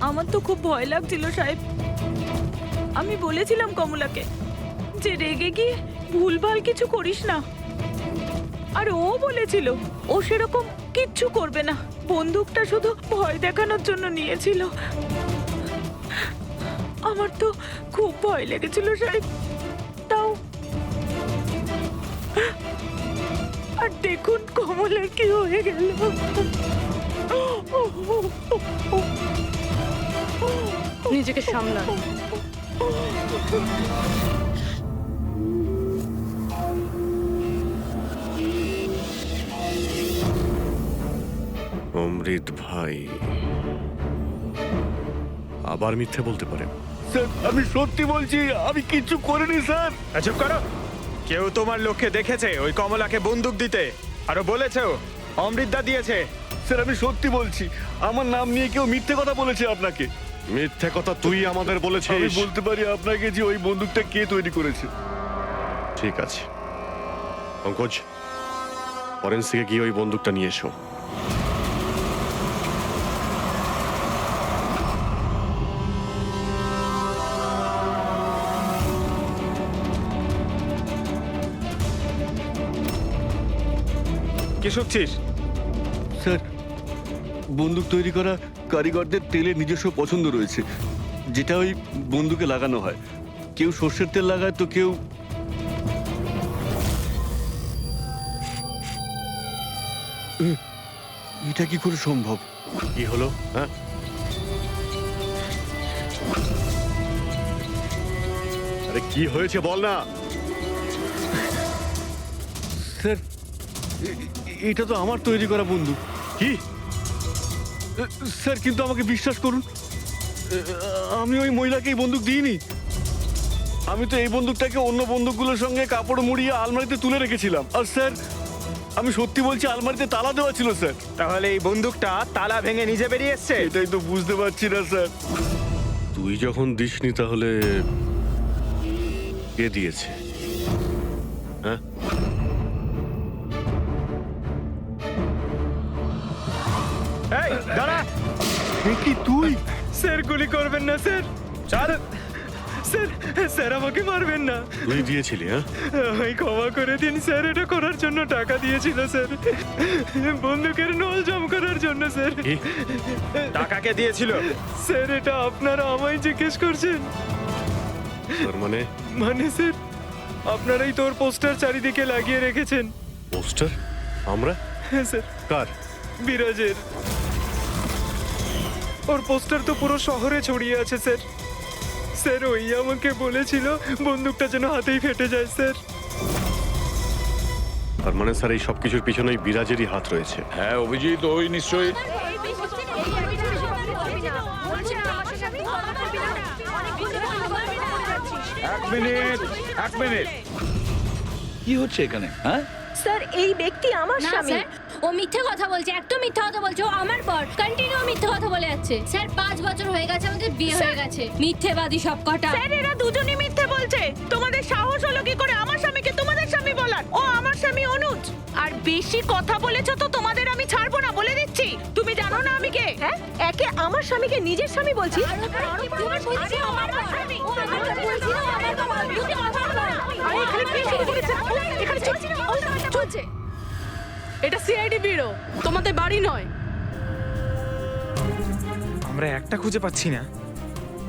B: আমার তো খুব ভয় লাগছিল সাহেব। আমি বলেছিলাম কমলাকে যে রেগে গিয়ে ভুলভাল কিছু করিস না, আর ও বলেছিল ও সেরকম কিচ্ছু করবে না, বন্দুকটা শুধু ভয় দেখানোর জন্য নিয়েছিল। আমার তো খুব ভয় লেগেছিল সাহেব। তাও আর দেখুন কমলার কি হয়ে গেল।
J: নিজেকে সামলান।
F: অমৃত ভাই আবার মিথ্যে বলতে পারে?
I: স্যার, আমি সত্যি বলছি, আমি কিচ্ছু করিনি স্যার।
M: চুপ করো। কেউ তোমার লোককে দেখেছে ওই কমলাকে বন্দুক দিতে? আরো বলেছেও অমৃতদা দিয়েছে।
I: স্যার, আমি সত্যি বলছি, আমার নাম নিয়ে কেউ মিথ্যে কথা বলেছে আপনাকে।
F: মিথ্যে কথা তুই আমাদের
I: আমি
F: বলেছিস।
I: বলতে পারি আপনাকে যে ওই বন্দুকটা কে তৈরি করেছে।
F: ঠিক আছে পঙ্কজ, ফরেন্সিকে গিয়ে ওই বন্দুকটা নিয়ে এসো।
M: কি শুনছিস?
I: স্যার, বন্দুক তৈরি করা কারিগরদের তেলের নিজস্ব পছন্দ রয়েছে, যেটা ওই বন্দুকে লাগানো হয়। কেউ সর্ষের তেল লাগায় তো কেউ। এটা কি করে সম্ভব?
F: কি হলো? হ্যাঁ, আরে কি হয়েছে বল না।
I: স্যার, এটা তো আমার তৈরি করা বন্দুক।
F: কি?
I: স্যার, কিন্তু আমাকে বিশ্বাস করুন, আমি ওই মহিলাকে এই বন্দুক দিইনি। আমি তো এই বন্দুকটাকে অন্য বন্দুকগুলোর সঙ্গে কাপড় মুড়িয়ে আলমারিতে তুলে রেখেছিলাম। আর স্যার, আমি সত্যি বলছি, আলমারিতে তালা দেওয়া ছিল স্যার।
M: তাহলে এই বন্দুকটা তালা ভেঙে নিজে বেরিয়ে এসছে?
I: এটাই তো বুঝতে পারছি না স্যার। তুই যখন দিসনি তাহলে কে দিয়েছে? হ্যাঁ,
M: এই দাঁড়া!
I: কি তুই?
M: স্যার গুলি করবেন না স্যার।
I: স্যার,
M: স্যার, স্যার আমাকে মারবেন না।
I: তুই দিয়েছিলি? হ্যাঁ,
M: আমায় ক্ষমা করে দিন স্যার, এটা করার জন্য টাকা দিয়েছিল স্যার, বন্দুকের নল জম করার জন্য স্যার।
I: কি?
M: টাকা কে দিয়েছিল? স্যার এটা আপনারা আমায় জিজ্ঞেস করছেন?
I: তার মানে
M: মানে স্যার, আপনারাই তোর পোস্টার চারিদিকে লাগিয়ে রেখেছেন।
I: পোস্টার? আমরা?
M: হ্যাঁ স্যার,
I: কার?
M: বিরাজের। ওর পোস্টার তো পুরো শহরে ছড়িয়ে আছে স্যার। স্যার ওই আমাকে বলেছিল বন্দুকটা যেন হাতেই ফেটে যায় স্যার।
I: তার মানে স্যার এই সব কিছুর পিছনেই বিরাজেরই হাত রয়েছে।
D: হ্যাঁ অভিজিৎ, ওই নিশ্চয়ই। এক মিনিট কি হচ্ছে এখানে? হ্যাঁ,
B: স্যার এই ব্যক্তি আমার
L: না
B: স্বামী।
L: স্যার, ও মিথ্যে কথা বলছে, একদম মিথ্যে কথা বলছে। ও আমার পর কন্টিনিউ মিথ্যে কথা বলে যাচ্ছে। স্যার 5 বছর হয়ে গেছে আমাদের বিয়ে হয়ে গেছে। মিথ্যেবাদী সব কটা।
K: স্যার এরা দুজনেই মিথ্যে বলছে। তোমাদের সাহস হলো কি করে আমার স্বামীকে তোমাদের স্বামী বলার? ও আমার স্বামী অনুজ। আর বেশি কথা বলেছো তো তোমাদের আমি ছাড়বো না, বলে দিচ্ছি। তুমি জানো না আমি কে?
B: হ্যাঁ, একে আমার স্বামীকে নিজের স্বামী বলছি।
J: চলছে। এটা সিআইডি ব্যুরো, তোমাদের বাড়ি নয়।
M: আমরা একটা খুঁজে পাচ্ছি না,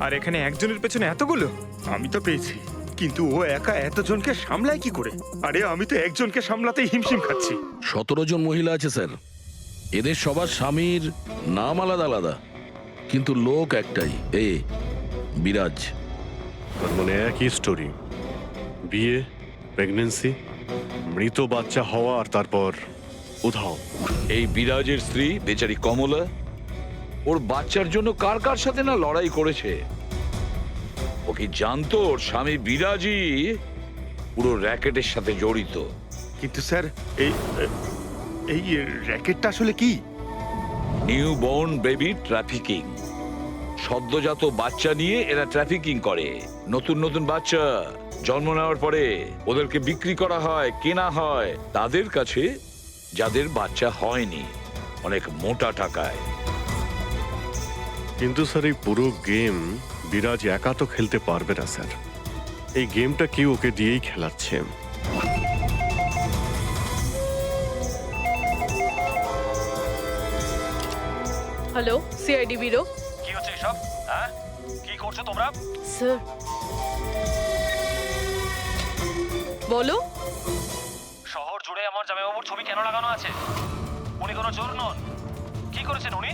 M: আর এখানে একজনের পেছনে এতগুলো। আমি তো পেয়েছি, কিন্তু ও একা এতজনকে সামলায় কি করে? আরে আমি তো একজনকে সামলাতেই হিমশিম খাচ্ছি।
E: 17 জন মহিলা আছে স্যার। এদের সবার স্বামীর নাম আলাদা আলাদা, কিন্তু লোক একটাই, বিরাজ।
F: তার মানে একই স্টোরি, বিয়ে, প্রেগনেন্সি, মৃত বাচ্চা হওয়া, আর তারপর উধাও।
D: এই বিরাজের স্ত্রী বেচারি কমলা ওর বাচ্চার জন্য কার কার সাথে না লড়াই করেছে। ও কি জানতো ওর স্বামী বিরাজই পুরো র্যাকেটের সাথে জড়িত?
M: কিন্তু স্যার এই এই র্যাকেটটা আসলে কি?
D: New born baby trafficking. সদ্যজাত বাচ্চা নিয়ে এরা ট্রাফিকিং করে। নতুন নতুন বাচ্চা জন্ম নেওয়ার পরে ওদেরকে বিক্রি করা হয়, কেনা হয় তাদের কাছে যাদের বাচ্চা হয়নি, অনেক মোটা টাকায়।
F: কিন্তু স্যার এই পুরো গেম বিরাজ একা তো খেলতে পারবে না স্যার। এই গেমটা কেউ ওকে দিয়েই খেলাচ্ছে।
J: Hello, CID bureau.
C: কি হচ্ছে এসব? হ্যাঁ, কি করছো তোমরা?
J: স্যার বলো।
C: শহর জুড়ে আমার জামাইবাবুর ছবি কেন লাগানো আছে? উনি কোনো চোর নন। কি করেছেন উনি?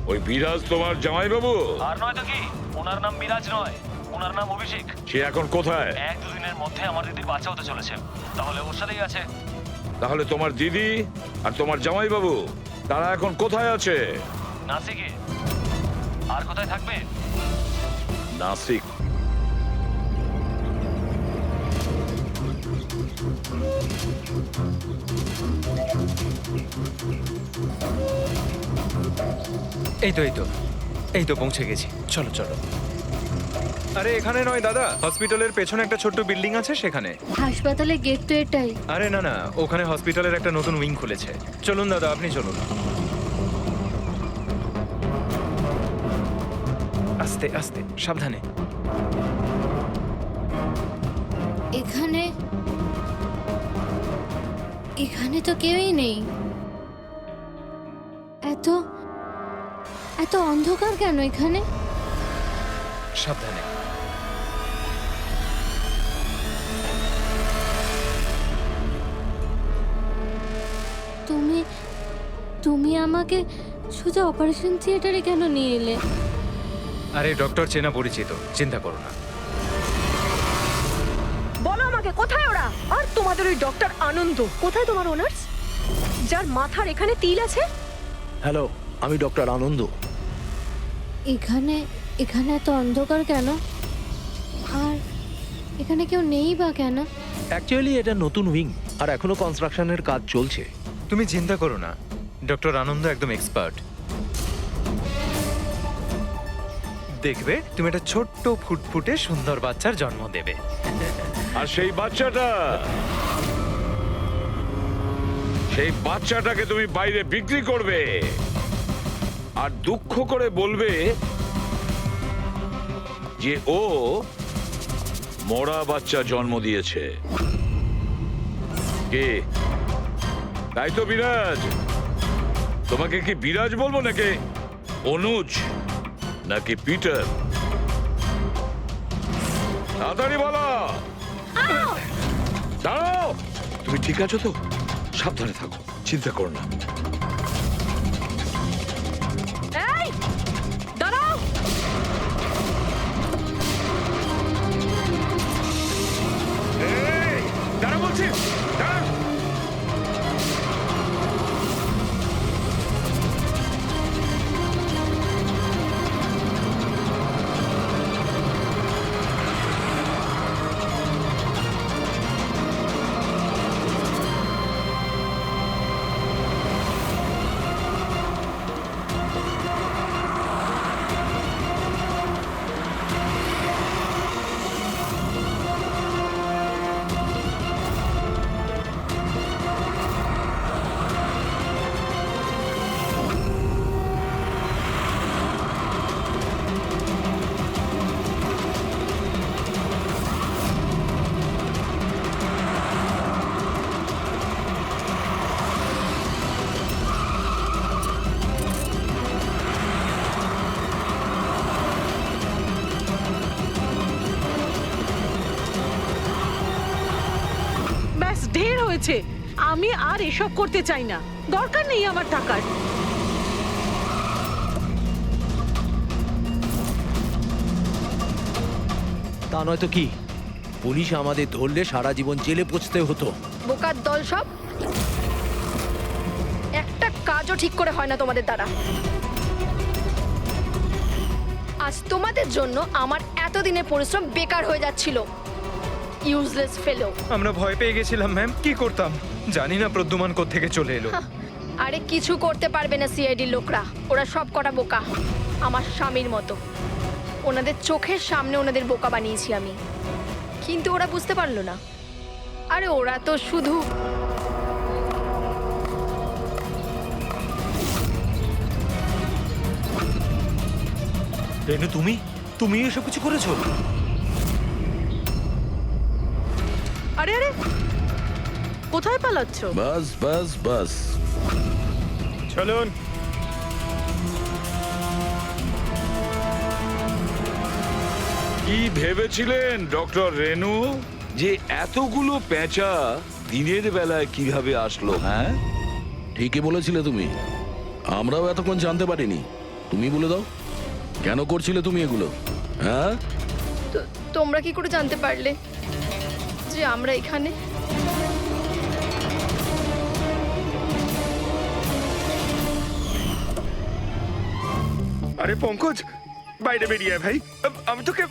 D: ওই বিরাজ তোমার জামাইবাবু?
C: আর নয় তো কি, ওনার নাম বিরাজ নয়, ওনার নাম অভিষেক।
D: সে এখন কোথায়?
C: 1-2 দিনের মধ্যে আমার দিদির বাচ্চা হতে চলেছে, তাহলে ওর সাথেই আছে।
D: তাহলে তোমার দিদি আর তোমার জামাইবাবু তারা এখন কোথায় আছে?
C: নাসিকে। আর কোথায় থাকবে?
D: নাসিক।
M: এই তো এই তো পৌঁছে গেছি। চলো চলো। আরে এখানে নয় দাদা, হসপিটালের পেছনে একটা ছোট্ট বিল্ডিং আছে সেখানে।
L: হাসপাতালের গেট তো এটাই।
M: আরে না না, ওখানে হসপিটালের একটা নতুন উইং খুলেছে। চলুন দাদা, আপনি চলুন। আস্তে আস্তে, সাবধানে।
L: এখানে এখানে তো কেউই নেই। এত এত অন্ধকার কেন এখানে?
M: সাবধানে।
L: তুমি তুমি আমাকে সোজা অপারেশন থিয়েটারে কেন নিয়ে এলে?
M: আরে ডক্টর চেনা পরিচিত, চিন্তা করো না।
B: বলো আমাকে কোথায় ওরা? আর তোমাদের ওই ডক্টর আনন্দ কোথায়? তোমার ওনার্স যার মাথার এখানে তিল আছে?
A: হ্যালো, আমি ডক্টর আনন্দ।
L: এখানে এখানে এত অন্ধকার কেন? আর
H: এখানে কেউ নেই বা কেন?
A: অ্যাকচুয়ালি এটা নতুন উইং আর এখনো কনস্ট্রাকশনের কাজ চলছে।
M: তুমি চিন্তা করো না, ডক্টর আনন্দ একদম এক্সপার্ট। দেখবে তুমি একটা ছোট্ট ফুটফুটে সুন্দর বাচ্চার জন্ম দেবে।
D: আর সেই বাচ্চাটাকে তুমি বাইরে বিক্রি করবে আর দুঃখ করে বলবে যে ও মরা বাচ্চা জন্ম দিয়েছে। কে? তাই তো বিরাজ। তোমাকে কি বিরাজ বলবো নাকি অনুজ নাকি পিটার? তাড়াতাড়ি বলো। দাঁড়াও, তুমি ঠিক আছো তো? সাবধানে থাকো, চিন্তা করো না।
B: এই দাঁড়াও।
M: দাঁড়া বলছি, দাঁড়া।
K: ব্যাস ঢের হয়েছে। আমি আর এসব করতে চাই না, দরকার নেই আমার টাকার।
A: তা নয়তো কি, পুলিশ আমাদের ধরলে সারা জীবন জেলে পচতে হতো।
H: বোকার দল সব। একটা কাজও ঠিক করে হয় না তোমাদের দ্বারা। আজ তোমাদের জন্য আমার এতদিনের পরিশ্রম বেকার হয়ে যাচ্ছিল। ইউজলেস ফেলো।
M: আমরা ভয় পেয়ে গেছিলাম ম্যাম, কি করতাম জানি না প্রদ্যুমান কোত্থেকে চলে এলো।
H: আরে কিছু করতে পারবে না সিআইডির লোকরা। ওরা সব কটা বোকা, আমার স্বামীর মতো। ওনাদের চোখের সামনে ওনাদের বোকা বানিয়েছি আমি, কিন্তু ওরা বুঝতে পারলো না। আরে ওরা তো শুধু
C: রেনু, তুমি এসব কিছু করেছো?
K: আরে আরে, কোথায় পালাচ্ছ?
E: বাস বাস বাস।
M: চলুন।
D: কি ভেবেছিলেন ডক্টর রেনু যে এতগুলো পেঁচা দিনের বেলায় কিভাবে আসলো? হ্যাঁ,
E: ঠিকই বলেছিলে তুমি, আমরাও এতক্ষণ জানতে পারিনি। তুমি বলে দাও, কেন করছিলে তুমি এগুলো? হ্যাঁ,
H: তোমরা কি করে জানতে পারলে যে আমরা এখানে?
M: আরে পঙ্কজ, বাইরে বেরিয়ে আয় ভাই। আমি তোকে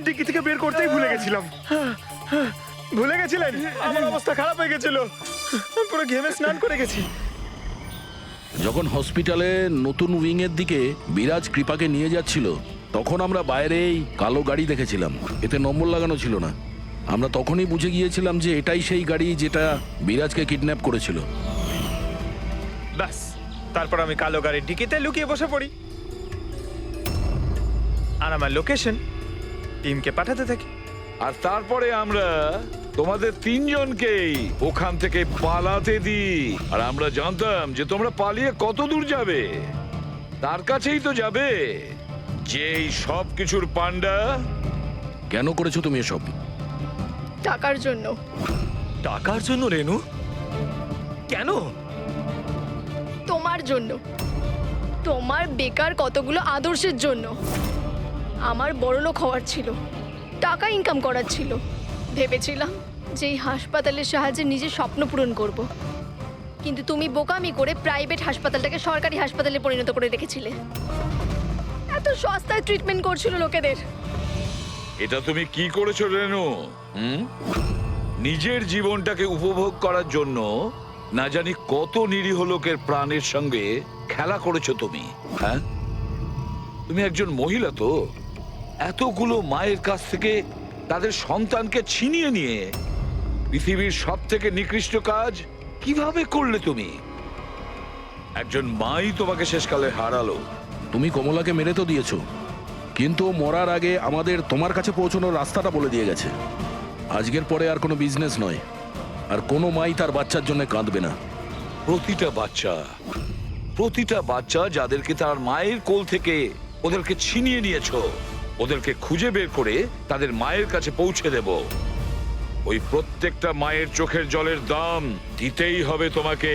M: ডিকি থেকে বের করতেই ভুলে গেছিলাম। ভুলে গেছিলেন? আমার অবস্থা খারাপ হয়ে গেছিল, পুরো ঘেমে স্নান করে গেছি।
E: যখন হসপিটালে নতুন উইং এর দিকে বিরাজ কৃপাকে নিয়ে যাচ্ছিল, তখন আমরা বাইরেই কালো গাড়ি দেখেছিলাম, এতে নম্বর লাগানো ছিল না। আমরা তখনই বুঝে গিয়েছিলাম যে এটাই সেই গাড়ি যেটা বিরাজকে কিডন্যাপ করেছিল।
M: ব্যাস, তারপর আমি কালো গাড়ির ডিকিতে লুকিয়ে বসে পড়ি আর আমার লোকেশন টিমকে পাঠাতে থাকি।
D: আর তারপরে আমরা তোমাদের তিনজনকেই ওখান থেকে পালাতে দিই। আর আমরা জানতাম যে তোমরা পালিয়ে কত দূর যাবে, তার কাছেই তো যাবে যেই সব কিছুর পান্ডা।
E: কেন করেছো তুমি এসব?
H: টাকার জন্য।
C: টাকার জন্য রেনু? কেন?
H: তোমার জন্য, তোমার বেকার কতগুলো আদর্শের জন্য। আমার বড়লোক হওয়ার ছিল, টাকা ইনকাম করার ছিল। ভেবেছিলাম যে এই হাসপাতালের সাহায্যে নিজের স্বপ্ন পূরণ করব, কিন্তু তুমি বোকামি করে প্রাইভেট হাসপাতালটাকে সরকারি হাসপাতালে পরিণত করে রেখেছিলে। এত সস্তায় ট্রিটমেন্ট করছিল লোকেদের।
D: এটা তুমি কি করেছো রেনু? নিজের জীবনটাকে উপভোগ করার জন্য না জানি কত নিরীহ লোকের প্রাণের সঙ্গে খেলা করেছো তুমি। হ্যাঁ, তুমি একজন মহিলা তো, এতগুলো মায়ের কাছ থেকে তাদের সন্তানকে ছিনিয়ে নিয়ে পৃথিবীর সব থেকে নিকৃষ্ট কাজ কিভাবে করলে তুমি? একজন মাই তোমাকে শেষকালে হারালো।
E: তুমি কমলাকে মেরে তো দিয়েছো, কিন্তু ও মরার আগে আমাদের তোমার কাছে পৌঁছানোর রাস্তাটা বলে দিয়ে গেছে। আজকের পরে আর কোনো বিজনেস নয়, আর কোনো মাই তার বাচ্চার জন্য কাঁদবে না।
D: প্রতিটা বাচ্চা যাদেরকে তার মায়ের কোল থেকে ওদেরকে ছিনিয়ে নিয়েছো, ওদেরকে খুঁজে বের করে তাদের মায়ের কাছে পৌঁছে দেব। ওই প্রত্যেকটা মায়ের চোখের জলের দাম দিতেই হবে তোমাকে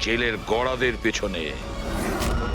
D: জেলের গড়াদের পেছনে।